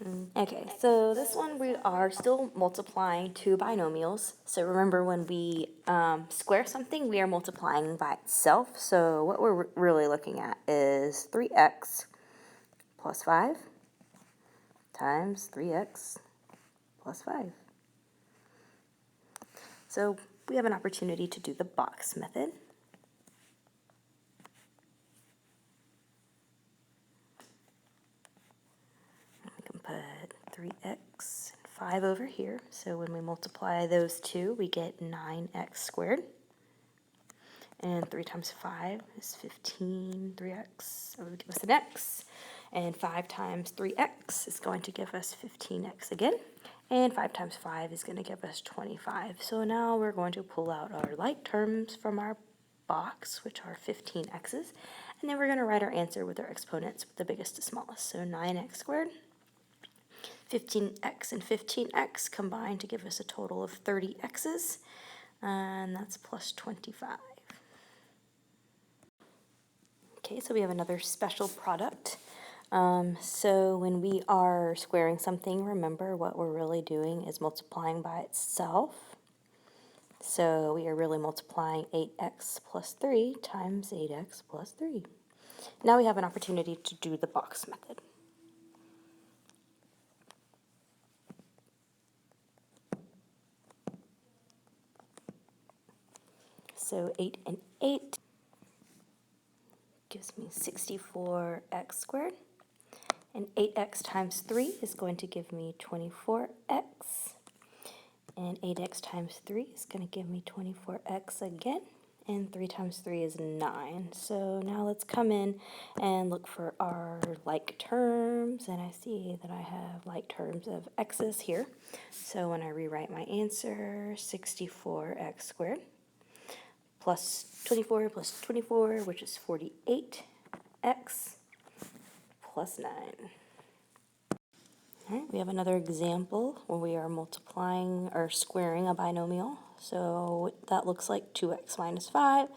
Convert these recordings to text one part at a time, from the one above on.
Okay, so this one we are still multiplying two binomials. So remember, when we square something, we are multiplying by itself. So what we're really looking at is 3x plus 5 times 3x plus 5. So we have an opportunity to do the box method. We can put 3x and 5 over here. So when we multiply those two, we get 9x squared. And 3 times 5 is 15, 3x, that would give us an x. And 5 times 3x is going to give us 15x again. And 5 times 5 is going to give us 25. So now we're going to pull out our like terms from our box, which are 15x's. And then we're going to write our answer with our exponents with the biggest to smallest. So 9x squared, 15x and 15x combine to give us a total of 30x's. And that's plus 25. Okay, so we have another special product. So when we are squaring something, remember what we're really doing is multiplying by itself. So we are really multiplying 8x plus 3 times 8x plus 3. Now we have an opportunity to do the box method. So 8 and 8 gives me 64x squared. And 8x times 3 is going to give me 24x. And 8x times 3 is going to give me 24x again. And 3 times 3 is 9. So now let's come in and look for our like terms. And I see that I have like terms of x's here. So when I rewrite my answer, 64x squared plus 24 plus 24, which is 48x plus 9. All right, we have another example where we are multiplying or squaring a binomial. So that looks like 2x minus 5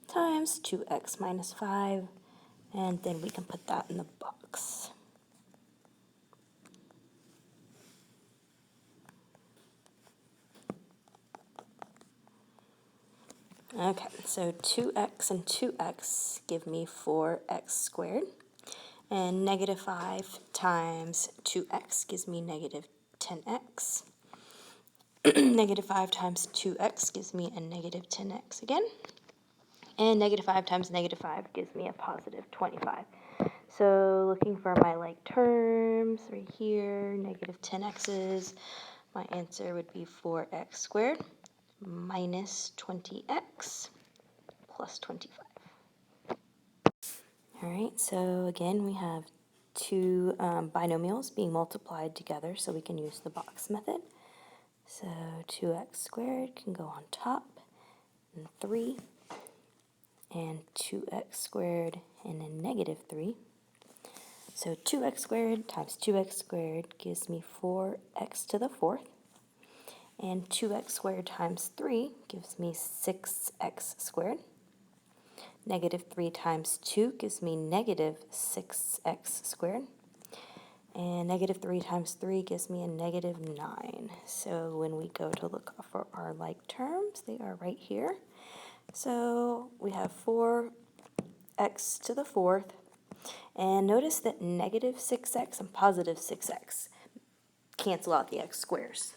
times 2x minus 5, and then we can put that in the box. Okay, so 2x and 2x give me 4x squared. And negative 5 times 2x gives me negative 10x. Negative 5 times 2x gives me a negative 10x again. And negative 5 times negative 5 gives me a positive 25. So looking for my like terms right here, negative 10x's, my answer would be 4x squared minus 20x plus 25. All right, so again, we have two binomials being multiplied together, so we can use the box method. So 2x squared can go on top, and 3, and 2x squared and a negative 3. So 2x squared times 2x squared gives me 4x to the 4th. And 2x squared times 3 gives me 6x squared. Negative 3 times 2 gives me negative 6x squared. And negative 3 times 3 gives me a negative 9. So when we go to look for our like terms, they are right here. So we have 4x to the 4th. And notice that negative 6x and positive 6x cancel out the x squares.